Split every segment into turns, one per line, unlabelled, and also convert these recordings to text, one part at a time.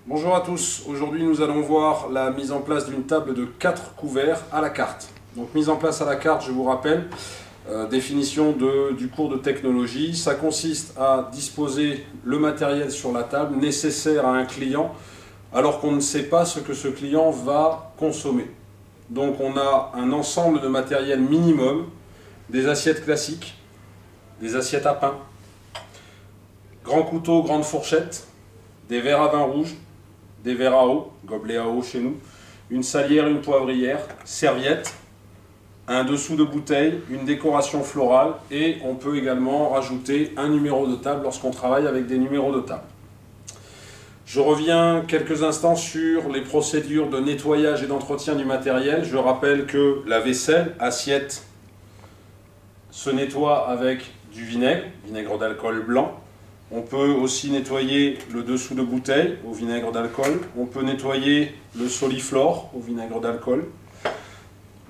Bonjour à tous, aujourd'hui nous allons voir la mise en place d'une table de 4 couverts à la carte. Donc mise en place à la carte, je vous rappelle, définition du cours de technologie, ça consiste à disposer le matériel sur la table nécessaire à un client alors qu'on ne sait pas ce que ce client va consommer. Donc on a un ensemble de matériel minimum, des assiettes classiques, des assiettes à pain, grands couteaux, grandes fourchettes, des verres à vin rouge, des verres à eau, gobelets à eau chez nous, une salière, une poivrière, serviette, un dessous de bouteille, une décoration florale et on peut également rajouter un numéro de table lorsqu'on travaille avec des numéros de table. Je reviens quelques instants sur les procédures de nettoyage et d'entretien du matériel. Je rappelle que la vaisselle, assiette, se nettoie avec du vinaigre d'alcool blanc. On peut aussi nettoyer le dessous de bouteille au vinaigre d'alcool. On peut nettoyer le soliflore au vinaigre d'alcool.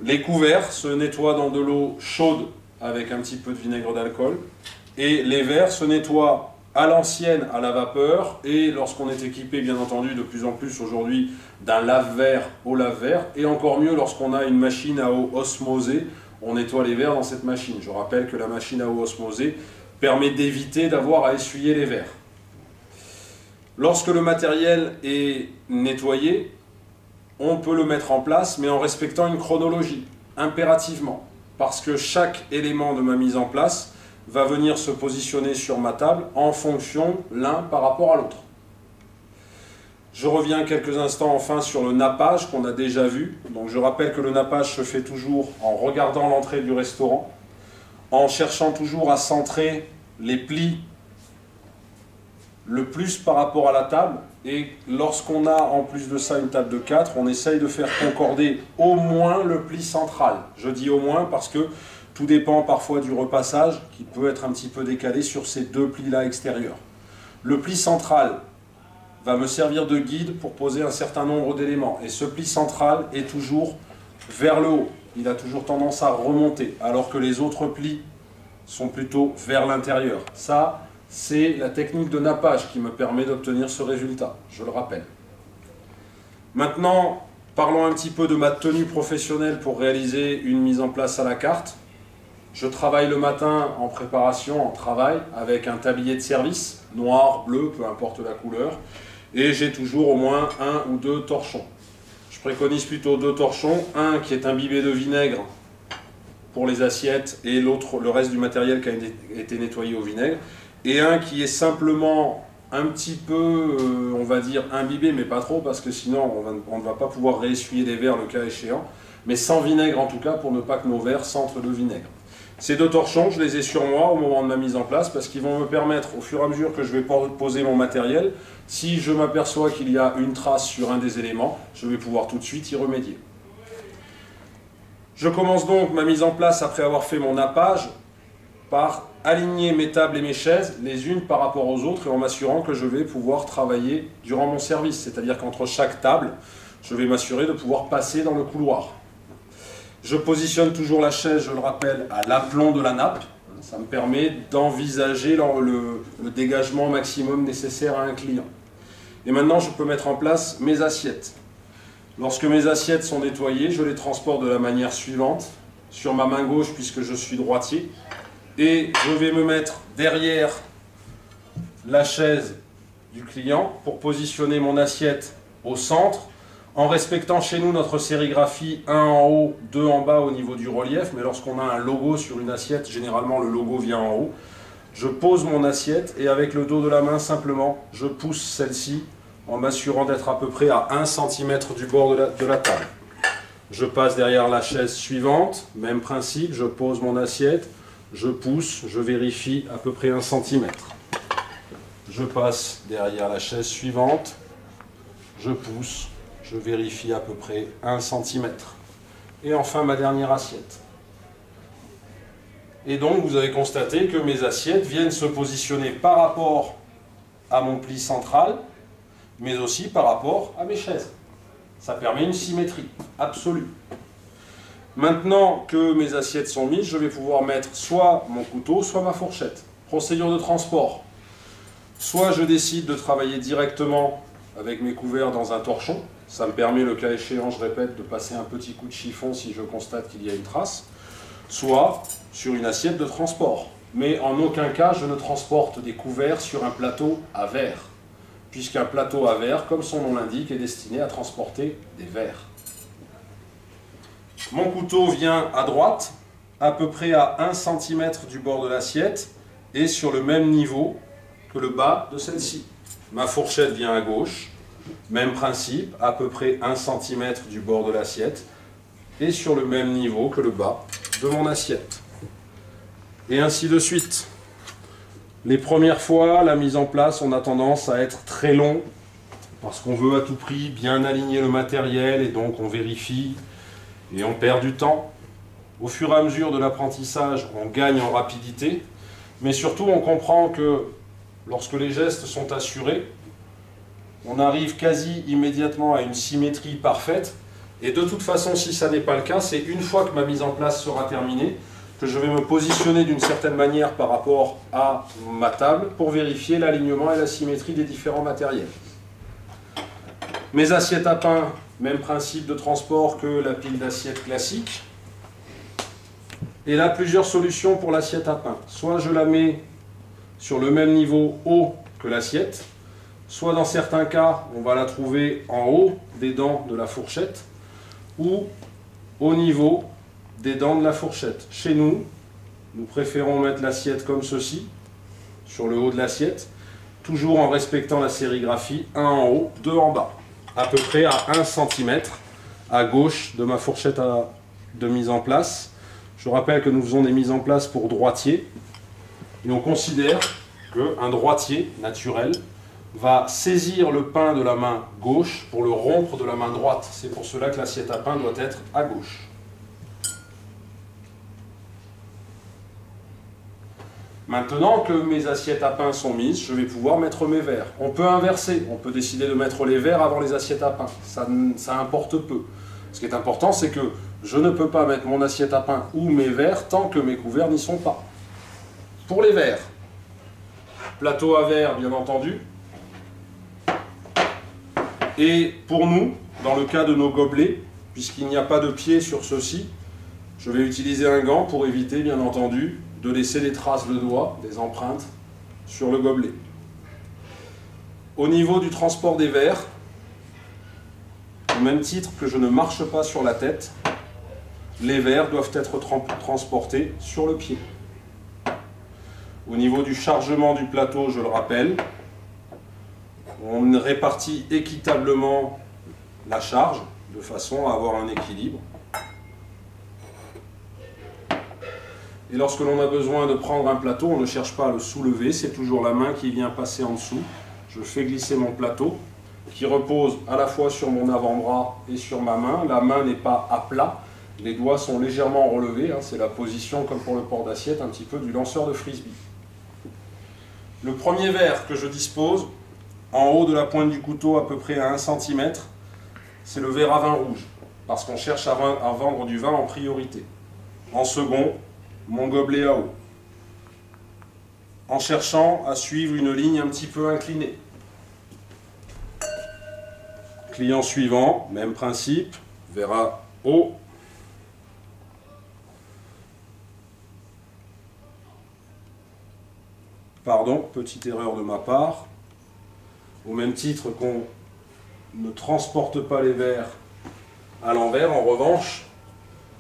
Les couverts se nettoient dans de l'eau chaude avec un petit peu de vinaigre d'alcool. Et les verres se nettoient à l'ancienne à la vapeur. Et lorsqu'on est équipé, bien entendu, de plus en plus aujourd'hui d'un lave-verre au lave-verre. Et encore mieux lorsqu'on a une machine à eau osmosée, on nettoie les verres dans cette machine. Je rappelle que la machine à eau osmosée permet d'éviter d'avoir à essuyer les verres. Lorsque le matériel est nettoyé, on peut le mettre en place, mais en respectant une chronologie, impérativement, parce que chaque élément de ma mise en place va venir se positionner sur ma table en fonction l'un par rapport à l'autre. Je reviens quelques instants enfin sur le nappage qu'on a déjà vu. Donc je rappelle que le nappage se fait toujours en regardant l'entrée du restaurant, en cherchant toujours à centrer les plis le plus par rapport à la table. Et lorsqu'on a en plus de ça une table de 4, on essaye de faire concorder au moins le pli central. Je dis au moins parce que tout dépend parfois du repassage qui peut être un petit peu décalé sur ces deux plis-là extérieurs. Le pli central va me servir de guide pour poser un certain nombre d'éléments. Et ce pli central est toujours vers le haut. Il a toujours tendance à remonter, alors que les autres plis sont plutôt vers l'intérieur. Ça, c'est la technique de nappage qui me permet d'obtenir ce résultat, je le rappelle. Maintenant, parlons un petit peu de ma tenue professionnelle pour réaliser une mise en place à la carte. Je travaille le matin en préparation, en travail, avec un tablier de service, noir, bleu, peu importe la couleur, et j'ai toujours au moins 1 ou 2 torchons. Je préconise plutôt 2 torchons, un qui est imbibé de vinaigre pour les assiettes et l'autre, le reste du matériel qui a été nettoyé au vinaigre, et un qui est simplement un petit peu, on va dire, imbibé, mais pas trop, parce que sinon on ne va pas pouvoir réessuyer les verres le cas échéant, mais sans vinaigre en tout cas, pour ne pas que nos verres sentent le vinaigre. Ces 2 torchons, je les ai sur moi au moment de ma mise en place, parce qu'ils vont me permettre, au fur et à mesure que je vais poser mon matériel, si je m'aperçois qu'il y a une trace sur un des éléments, je vais pouvoir tout de suite y remédier. Je commence donc ma mise en place après avoir fait mon nappage par aligner mes tables et mes chaises les unes par rapport aux autres et en m'assurant que je vais pouvoir travailler durant mon service. C'est-à-dire qu'entre chaque table, je vais m'assurer de pouvoir passer dans le couloir. Je positionne toujours la chaise, je le rappelle, à l'aplomb de la nappe. Ça me permet d'envisager le dégagement maximum nécessaire à un client. Et maintenant, je peux mettre en place mes assiettes. Lorsque mes assiettes sont nettoyées, je les transporte de la manière suivante, sur ma main gauche puisque je suis droitier, et je vais me mettre derrière la chaise du client pour positionner mon assiette au centre, en respectant chez nous notre sérigraphie 1 en haut, 2 en bas au niveau du relief, mais lorsqu'on a un logo sur une assiette, généralement le logo vient en haut. Je pose mon assiette et avec le dos de la main simplement, je pousse celle-ci en m'assurant d'être à peu près à 1 cm du bord de la table. Je passe derrière la chaise suivante, même principe, je pose mon assiette, je pousse, je vérifie à peu près 1 cm. Je passe derrière la chaise suivante, je pousse, je vérifie à peu près 1 cm. Et enfin ma dernière assiette. Et donc vous avez constaté que mes assiettes viennent se positionner par rapport à mon pli central, mais aussi par rapport à mes chaises. Ça permet une symétrie absolue. Maintenant que mes assiettes sont mises, je vais pouvoir mettre soit mon couteau, soit ma fourchette. Procédure de transport. Soit je décide de travailler directement avec mes couverts dans un torchon. Ça me permet, le cas échéant, je répète, de passer un petit coup de chiffon si je constate qu'il y a une trace. Soit sur une assiette de transport. Mais en aucun cas, je ne transporte des couverts sur un plateau à verre. Puisqu'un plateau à verre, comme son nom l'indique, est destiné à transporter des verres. Mon couteau vient à droite, à peu près à 1 cm du bord de l'assiette, et sur le même niveau que le bas de celle-ci. Ma fourchette vient à gauche, même principe, à peu près 1 cm du bord de l'assiette, et sur le même niveau que le bas de mon assiette. Et ainsi de suite. Les premières fois, la mise en place, on a tendance à être très long, parce qu'on veut à tout prix bien aligner le matériel, et donc on vérifie, et on perd du temps. Au fur et à mesure de l'apprentissage, on gagne en rapidité, mais surtout on comprend que lorsque les gestes sont assurés, on arrive quasi immédiatement à une symétrie parfaite, et de toute façon, si ça n'est pas le cas, c'est une fois que ma mise en place sera terminée, que je vais me positionner d'une certaine manière par rapport à ma table pour vérifier l'alignement et la symétrie des différents matériels. Mes assiettes à pain, même principe de transport que la pile d'assiettes classique. Et là, plusieurs solutions pour l'assiette à pain. Soit je la mets sur le même niveau haut que l'assiette, soit dans certains cas, on va la trouver en haut des dents de la fourchette, ou au niveau des dents de la fourchette. Chez nous, nous préférons mettre l'assiette comme ceci, sur le haut de l'assiette, toujours en respectant la sérigraphie, 1 en haut, 2 en bas, à peu près à 1 cm à gauche de ma fourchette de mise en place. Je rappelle que nous faisons des mises en place pour droitier, et on considère qu'un droitier naturel va saisir le pain de la main gauche pour le rompre de la main droite. C'est pour cela que l'assiette à pain doit être à gauche. Maintenant que mes assiettes à pain sont mises, je vais pouvoir mettre mes verres. On peut inverser, on peut décider de mettre les verres avant les assiettes à pain. Ça importe peu. Ce qui est important, c'est que je ne peux pas mettre mon assiette à pain ou mes verres tant que mes couverts n'y sont pas. Pour les verres, plateau à verre bien entendu. Et pour nous, dans le cas de nos gobelets, puisqu'il n'y a pas de pied sur ceux-ci, je vais utiliser un gant pour éviter bien entendu de laisser des traces de doigts, des empreintes sur le gobelet. Au niveau du transport des verres, au même titre que je ne marche pas sur la tête, les verres doivent être transportés sur le pied. Au niveau du chargement du plateau, je le rappelle, on répartit équitablement la charge de façon à avoir un équilibre. Et lorsque l'on a besoin de prendre un plateau, on ne cherche pas à le soulever, c'est toujours la main qui vient passer en dessous. Je fais glisser mon plateau, qui repose à la fois sur mon avant-bras et sur ma main. La main n'est pas à plat, les doigts sont légèrement relevés, c'est la position, comme pour le port d'assiette, un petit peu du lanceur de frisbee. Le premier verre que je dispose, en haut de la pointe du couteau, à peu près à 1 cm, c'est le verre à vin rouge, parce qu'on cherche à vendre du vin en priorité. En second, mon gobelet à eau, en cherchant à suivre une ligne un petit peu inclinée. Client suivant, même principe, verre à eau. Pardon, petite erreur de ma part. Au même titre qu'on ne transporte pas les verres à l'envers, en revanche,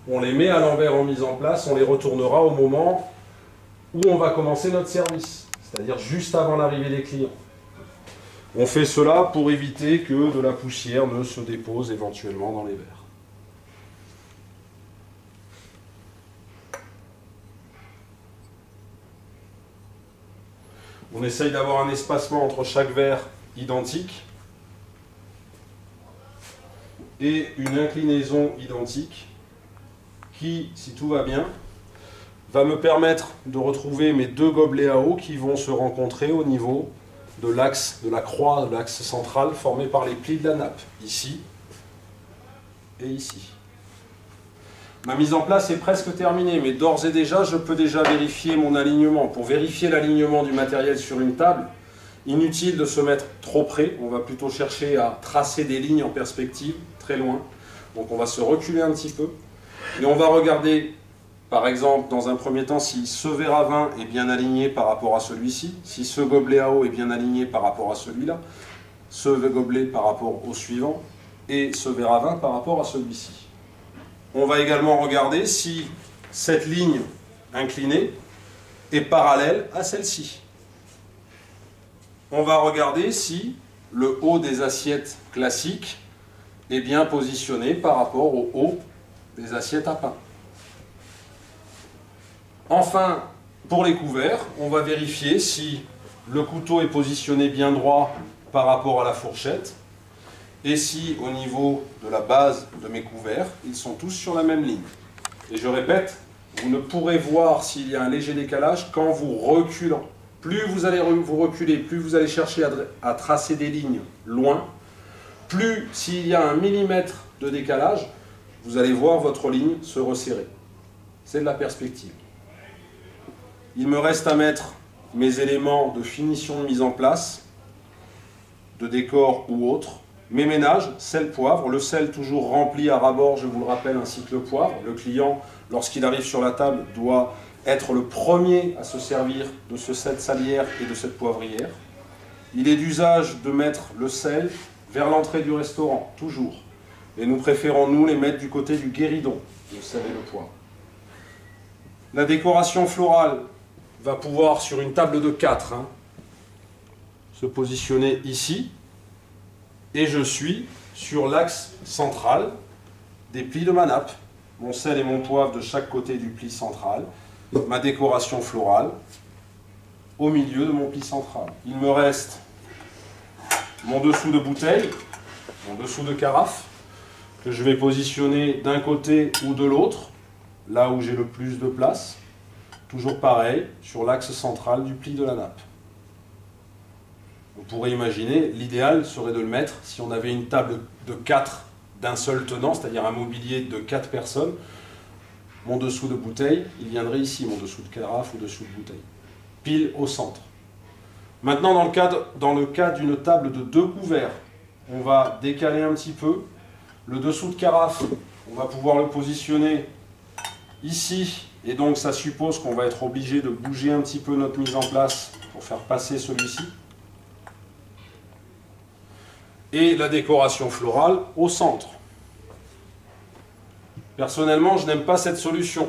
on les met à l'envers en mise en place, on les retournera au moment où on va commencer notre service, c'est-à-dire juste avant l'arrivée des clients. On fait cela pour éviter que de la poussière ne se dépose éventuellement dans les verres. On essaye d'avoir un espacement entre chaque verre identique et une inclinaison identique qui, si tout va bien, va me permettre de retrouver mes deux gobelets à eau qui vont se rencontrer au niveau de l'axe, de la croix, de l'axe central formé par les plis de la nappe, ici et ici. Ma mise en place est presque terminée, mais d'ores et déjà, je peux déjà vérifier mon alignement. Pour vérifier l'alignement du matériel sur une table, Inutile de se mettre trop près, on va plutôt chercher à tracer des lignes en perspective, très loin. Donc on va se reculer un petit peu, et on va regarder, par exemple, dans un premier temps, si ce verre à vin est bien aligné par rapport à celui-ci, si ce gobelet à eau est bien aligné par rapport à celui-là, ce gobelet par rapport au suivant, et ce verre à vin par rapport à celui-ci. On va également regarder si cette ligne inclinée est parallèle à celle-ci. On va regarder si le haut des assiettes classiques est bien positionné par rapport au haut des assiettes à pain. Enfin, pour les couverts, on va vérifier si le couteau est positionné bien droit par rapport à la fourchette et si au niveau de la base de mes couverts, ils sont tous sur la même ligne. Et je répète, vous ne pourrez voir s'il y a un léger décalage qu'en vous reculant. Plus vous allez vous reculer, plus vous allez chercher à tracer des lignes loin, plus s'il y a 1 millimètre de décalage, vous allez voir votre ligne se resserrer. C'est de la perspective. Il me reste à mettre mes éléments de finition de mise en place, de décor ou autre. Mes ménages, sel, poivre. Le sel toujours rempli à ras-bord, je vous le rappelle, ainsi que le poivre. Le client, lorsqu'il arrive sur la table, doit être le premier à se servir de cette salière et de cette poivrière. Il est d'usage de mettre le sel vers l'entrée du restaurant, toujours. Et nous préférons, nous, les mettre du côté du guéridon, le sel et le poivre. La décoration florale va pouvoir, sur une table de 4, se positionner ici. Et je suis sur l'axe central des plis de ma nappe. Mon sel et mon poivre de chaque côté du pli central. Ma décoration florale au milieu de mon pli central. Il me reste mon dessous de bouteille, mon dessous de carafe, que je vais positionner d'un côté ou de l'autre, là où j'ai le plus de place. Toujours pareil, sur l'axe central du pli de la nappe. On pourrait imaginer, l'idéal serait de le mettre, si on avait une table de 4 d'un seul tenant, c'est-à-dire un mobilier de 4 personnes, mon dessous de bouteille, il viendrait ici, mon dessous de carafe ou dessous de bouteille. Pile au centre. Maintenant, dans le cas d'une table de 2 couverts, on va décaler un petit peu. Le dessous de carafe, on va pouvoir le positionner ici, et donc ça suppose qu'on va être obligé de bouger un petit peu notre mise en place pour faire passer celui-ci. Et la décoration florale au centre. Personnellement, je n'aime pas cette solution,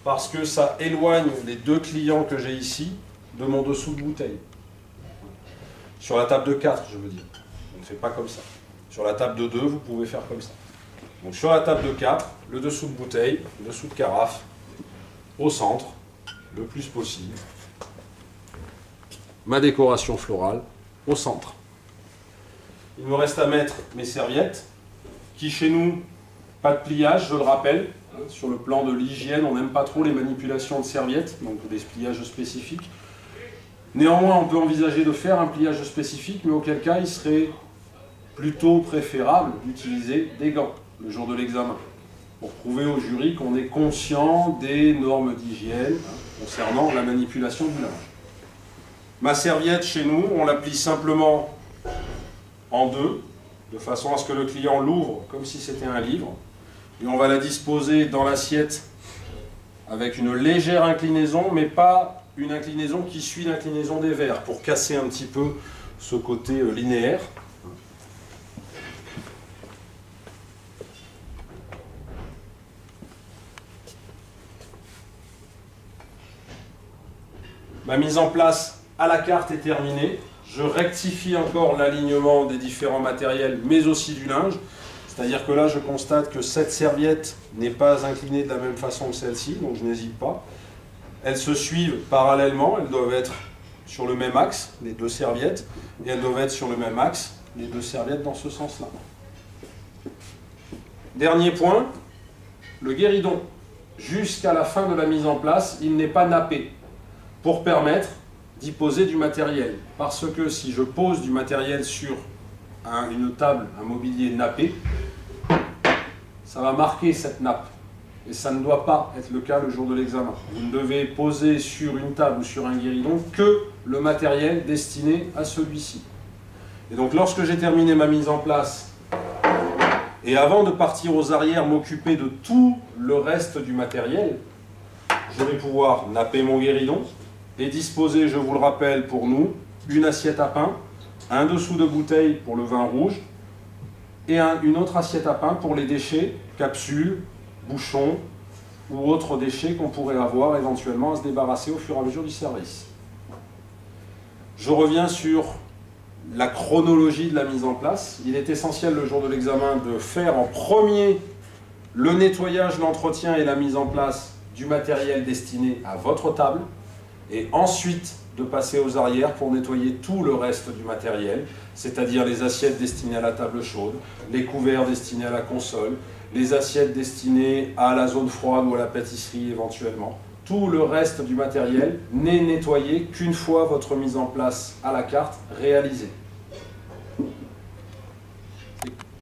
parce que ça éloigne les 2 clients que j'ai ici de mon dessous de bouteille. Sur la table de 4, je veux dire. On ne fait pas comme ça. Sur la table de 2, vous pouvez faire comme ça. Donc sur la table de 4, le dessous de bouteille, le dessous de carafe, au centre, le plus possible. Ma décoration florale au centre. Il me reste à mettre mes serviettes, qui chez nous, pas de pliage, je le rappelle. Sur le plan de l'hygiène, on n'aime pas trop les manipulations de serviettes, donc des pliages spécifiques. Néanmoins, on peut envisager de faire un pliage spécifique, mais auquel cas, il serait plutôt préférable d'utiliser des gants le jour de l'examen, pour prouver au jury qu'on est conscient des normes d'hygiène concernant la manipulation du linge. Ma serviette, chez nous, on la plie simplement en 2, de façon à ce que le client l'ouvre comme si c'était un livre. Et on va la disposer dans l'assiette avec une légère inclinaison, mais pas une inclinaison qui suit l'inclinaison des verres, pour casser un petit peu ce côté linéaire. Ma mise en place à la carte est terminée. Je rectifie encore l'alignement des différents matériels, mais aussi du linge. C'est-à-dire que là, je constate que cette serviette n'est pas inclinée de la même façon que celle-ci, donc je n'hésite pas. Elles se suivent parallèlement, elles doivent être sur le même axe, les 2 serviettes, et elles doivent être sur le même axe, les 2 serviettes dans ce sens-là. Dernier point, le guéridon. Jusqu'à la fin de la mise en place, il n'est pas nappé, pour permettre d'y poser du matériel. Parce que si je pose du matériel sur une table, un mobilier nappé, ça va marquer cette nappe. et ça ne doit pas être le cas le jour de l'examen. Vous ne devez poser sur une table ou sur un guéridon que le matériel destiné à celui-ci. Et donc lorsque j'ai terminé ma mise en place, et avant de partir aux arrières m'occuper de tout le reste du matériel, je vais pouvoir napper mon guéridon et disposer, je vous le rappelle pour nous, une assiette à pain, un dessous de bouteille pour le vin rouge, et une autre assiette à pain pour les déchets, capsules, bouchons ou autres déchets qu'on pourrait avoir éventuellement à se débarrasser au fur et à mesure du service. Je reviens sur la chronologie de la mise en place. Il est essentiel le jour de l'examen de faire en premier le nettoyage, l'entretien et la mise en place du matériel destiné à votre table, et ensuite de passer aux arrières pour nettoyer tout le reste du matériel, c'est-à-dire les assiettes destinées à la table chaude, les couverts destinés à la console, les assiettes destinées à la zone froide ou à la pâtisserie éventuellement. Tout le reste du matériel n'est nettoyé qu'une fois votre mise en place à la carte réalisée.